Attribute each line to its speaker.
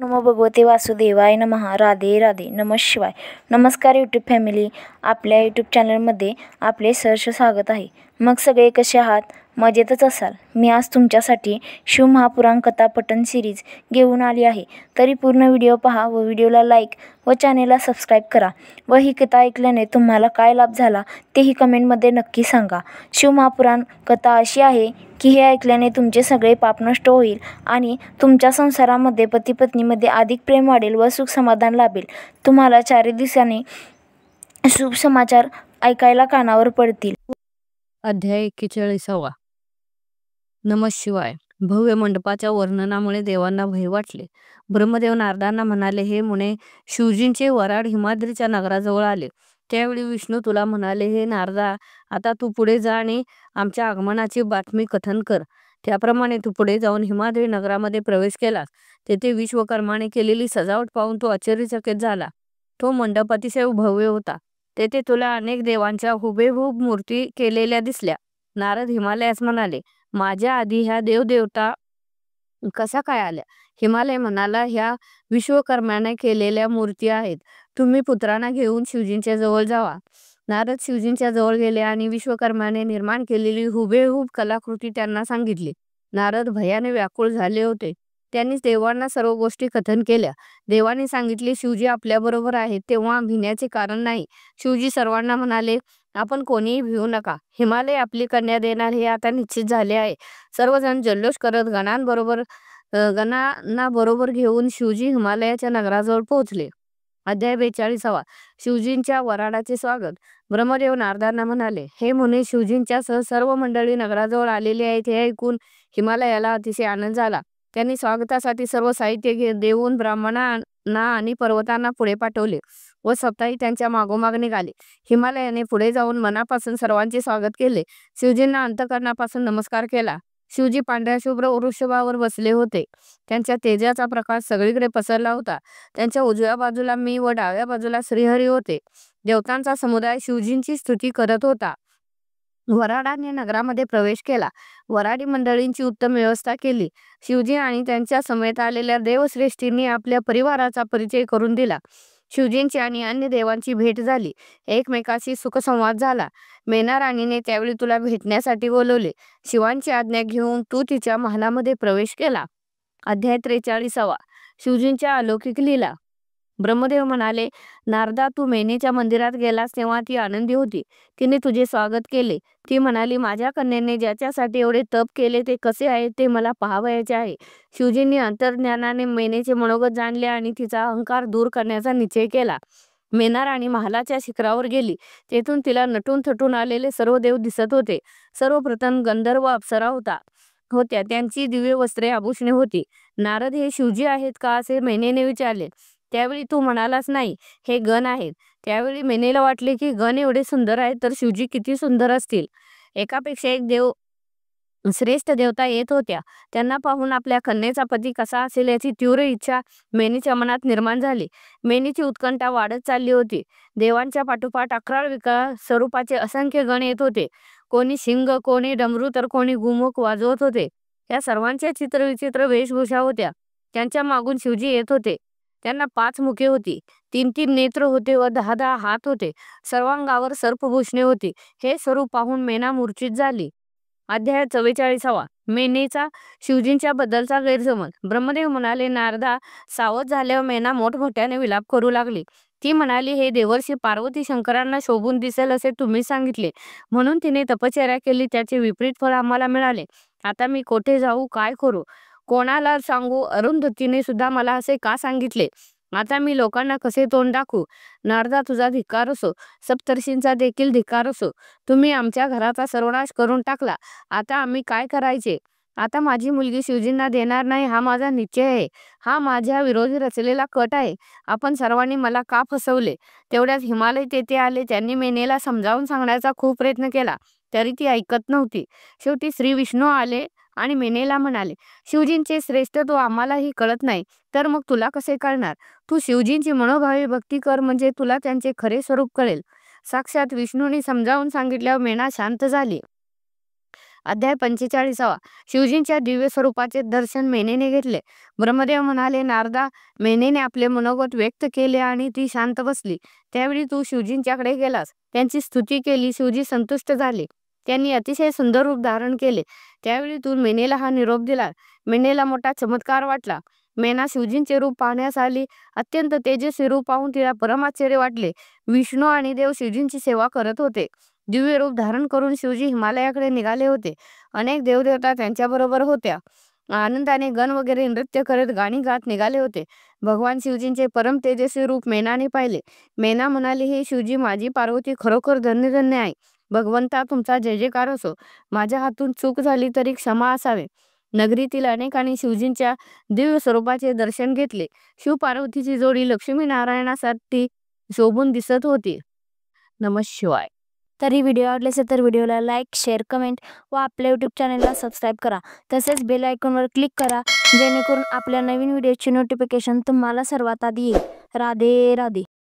Speaker 1: नमो भगवते वासुदेवाय नमः. राधे राधे. नमः शिवाय. नमस्कार यूट्यूब फॅमिली. आपल्या यूट्यूब चॅनलमध्ये आपले सहर्ष स्वागत आहे. मग सगळे कसे आहात? मजेतच असाल. मी आज तुमच्यासाठी शिवमहापुराण कथा पठण सिरीज घेऊन आली आहे. तरी पूर्ण व्हिडिओ पहा व व्हिडिओला लाईक व चॅनेलला सबस्क्राईब करा. व ही कथा ऐकल्याने तुम्हाला काय लाभ झाला तेही कमेंटमध्ये नक्की सांगा. शिवमहापुराण कथा अशी आहे की हे ऐकल्याने तुमचे सगळे पाप नष्ट होईल आणि तुमच्या संसारामध्ये पती-पत्नीमध्ये अधिक प्रेम वाढेल व सुख समाधान लाभेल. तुम्हाला 4 दिवसांनी शुभ समाचार ऐकायला कानावर पडतील.
Speaker 2: अध्याय 41. नमः शिवाय. भव्य मंडपाच्या वर्णनामुळे देवांना भय वाटले. ब्रह्मदेव नारदांना म्हणाले, हे मुने, शिवजींचे वराड हिमाद्रीच्या नगराजवळ आले. त्यावेळी विष्णू तुला म्हणाले, हे नारदा, आता तू पुढे जा आणि आमच्या आगमनाची बातमी कथन कर. त्याप्रमाणे तू पुढे जाऊन हिमाद्री नगरामध्ये प्रवेश केलास. तेथे विश्वकर्माने केलेली सजावट पाहून तो आश्चर्यचकित झाला. तो मंडप अतिशय भव्य होता. तेथे तुला अनेक देवांच्या हुबेहूब मूर्ती केलेल्या दिसल्या. नारद हिमालयास म्हणाले, माझ्या आधी ह्या देवदेवता कसा काय आल्या? हिमालय म्हणाला, ह्या विश्वकर्म्याने केलेल्या मूर्ती आहेत. तुम्ही पुत्रांना घेऊन शिवजींच्या जवळ जावा. नारद शिवजींच्या जवळ गेले आणि विश्वकर्म्याने निर्माण केलेली हुबेहूब कलाकृती त्यांना सांगितली. नारद भयाने व्याकुळ झाले होते. त्यांनी देवांना सर्व गोष्टी कथन केल्या. देवांनी सांगितले, शिवजी आपल्याबरोबर आहेत तेव्हा भिण्याचे कारण नाही. शिवजी सर्वांना म्हणाले, आपण कोणीही भिवू नका. हिमालय आपली कन्या देणार हे आता निश्चित झाले आहे. सर्वजण जल्लोष करत गणांना बरोबर घेऊन शिवजी हिमालयाच्या नगराजवळ पोहोचले. अध्याय 42. शिवजींच्या वराडाचे स्वागत. ब्रह्मदेव नारदांना म्हणाले, हे मुने, शिवजींच्या सह सर्व मंडळी नगराजवळ आलेली आहेत हे ऐकून हिमालयाला अतिशय आनंद झाला. त्यांनी स्वागतासाठी सर्व साहित्य देऊन ब्राह्मणांना आणि पर्वतांना पुढे पाठवले व सप्ताही त्यांच्या मागोमाग निघाले. हिमालयाने पुढे जाऊन मनापासून सर्वांचे स्वागत केले. शिवजींना अंतःकरणापासून नमस्कार केला. शिवजी पांढऱ्या शुभ्र वृषभावर बसले होते. त्यांच्या तेजाचा प्रकाश सगळीकडे पसरला होता. त्यांच्या उजव्या बाजूला मी व डाव्या बाजूला श्रीहरी होते. देवतांचा समुदाय शिवजींची स्तुती करत होता. वराडाने नगरामध्ये प्रवेश केला. वराडी मंडळींची उत्तम व्यवस्था केली. शिवजी आणि त्यांच्या समेत आलेल्या देवश्रेष्ठींनी आपल्या परिवाराचा परिचय करून दिला. शिवजींची आणि अन्य देवांची भेट झाली. एकमेकाशी सुखसंवाद झाला. मेना राणीने त्यावेळी तुला भेटण्यासाठी बोलवले. शिवांची आज्ञा घेऊन तू तिच्या महालामध्ये प्रवेश केला. अध्याय 43. शिवजींच्या अलौकिक लीला. ब्रह्मदेव म्हणाले, नारदा, तू मेनेच्या मंदिरात गेलास तेव्हा ती आनंदी होती. तिने तुझे स्वागत केले. ती म्हणाली, माझ्या कन्येने ज्याच्यासाठी एवढे तप केले ते कसे आहे ते मला पाहावयाचे आहे. शिवजींनी अंतर्ज्ञानाने मेनेचे मनोगत जाणले आणि तिचा अहंकार दूर करण्याचा निश्चय केला. मेना राणी महालाच्या शिखरावर गेली. तेथून तिला नटून थटून आलेले सर्व देव दिसत होते. सर्वप्रथम गंधर्व अप्सरा होत्या. त्यांची दिव्य वस्त्रे आभूषणे होती. नारद, हे शिवजी आहेत का असे मेनेने विचारले. त्यावेळी तू म्हणालास, नाही, हे गण आहेत. त्यावेळी मेनेला वाटले की गण एवढे सुंदर आहेत तर शिवजी किती सुंदर असतील. एकापेक्षा एक श्रेष्ठ देवता येत होत्या. त्यांना पाहून आपल्या कन्येचा पती कसा असेल याची तीव्र इच्छा मेनीच्या मनात निर्माण झाली. मेनीची उत्कंठा वाढत चालली होती. देवांच्या पाठोपाठ 11 विकराळ स्वरूपाचे असंख्य गण येत होते. कोणी शिंग, कोणी डमरू तर कोणी गुमुक वाजवत होते. या सर्वांच्या चित्रविचित्र वेशभूषा होत्या. त्यांच्या मागून शिवजी येत होते. त्यांना 5 मुखे होती, 3-3 नेत्र होते व 10-10 हात होते. सर्वांगावर सर्पभूषणे होती. हे स्वरूप पाहून मेना मूर्छित झाली. अध्याय 44. मेनेचा शिवजींच्या बद्दलचा गैरसमज. ब्रह्मदेव म्हणाले, नारदा, सावध झाल्यावर मेना मोठमोठ्याने विलाप करू लागली. ती म्हणाली, हे देवर्षी पार्वती शंकरांना शोभून दिसेल असे तुम्ही सांगितले, म्हणून तिने तपश्चर्या केली. त्याचे विपरीत फळ आम्हाला मिळाले. आता मी कोठे जाऊ, काय करू, कोणाला सांगू? अरुंधतीने सुद्धा मला असे का सांगितले? आता मी लोकांना कसे तोंड दाखवू? नारदा, तुझा धिक्कार असो. सप्तर्षींचा देखील धिक्कार असो. तुम्ही आमच्या घराचा सर्वनाश करून टाकला. आता आम्ही काय करायचे? आता माझी मुलगी शिवजींना देणार नाही हा माझा निश्चय आहे. हा माझ्या विरोधी रचलेला कट आहे. आपण सर्वांनी मला का फसवले? तेवढ्यात हिमालय तेथे आले. त्यांनी मेनेला समजावून सांगण्याचा खूप प्रयत्न केला, तरी ती ऐकत नव्हती. शेवटी श्री विष्णू आले आणि मेनेला म्हणाले, शिवजींचे श्रेष्ठत्व आम्हालाही कळत नाही तर मग तुला कसे कळणार? तू शिवजींची मनोभावे भक्ती कर, म्हणजे तुला त्यांचे खरे स्वरूप कळेल. साक्षात विष्णूंनी समजावून सांगितल्यावर मेना शांत झाली. अध्याय 45. शिवजींच्या दिव्य स्वरूपाचे दर्शन मेनेने घेतले. ब्रह्मदेव म्हणाले, नारदा, मेनेने आपले मनोगत व्यक्त केले आणि ती शांत बसली. त्यावेळी तू शिवजींच्याकडे गेलास, त्यांची स्तुती केली. शिवजी संतुष्ट झाले. त्यांनी अतिशय सुंदर रूप धारण केले. त्यावेळी तू मेनेला हा निरोप दिला. मेनेला मोठा चमत्कार वाटला. मेना शिवजींचे रूप पाहण्यास आली. अत्यंत तेजस्वी रूप पाहून तिला परम आश्चर्य वाटले. विष्णू आणि देव शिवजींची सेवा करत होते. दिव्य रूप धारण करून शिवजी हिमालयाकडे निघाले होते. अनेक देवदेवता त्यांच्याबरोबर होत्या. आनंदाने गण वगैरे नृत्य करत गाणी गात निघाले होते. भगवान शिवजींचे परम तेजस्वी रूप मेनाने पाहिले. मेना म्हणाली, हे शिवजी, माझी पार्वती खरोखर धन्य धन्य आहे. भगवंता, तुमचा जय जयकार असो. माझ्या हातून चूक झाली तरी क्षमा असावे. नगरीतील अनेकांनी शिवजींच्या दिव्य स्वरूपाचे दर्शन घेतले. शिव पार्वतीची जोडी लक्ष्मी नारायणासाठी शोभून दिसत होती. नमः शिवाय.
Speaker 1: तर ही व्हिडिओ आवडली असेल तर व्हिडिओला लाईक, शेअर, कमेंट व आपल्या यूट्यूब चॅनलला सबस्क्राईब करा. तसेच बेल आयकॉनवर क्लिक करा, जेणेकरून आपल्या नवीन व्हिडिओची नोटिफिकेशन तुम्हाला सर्वात आधी येईल. राधे राधे.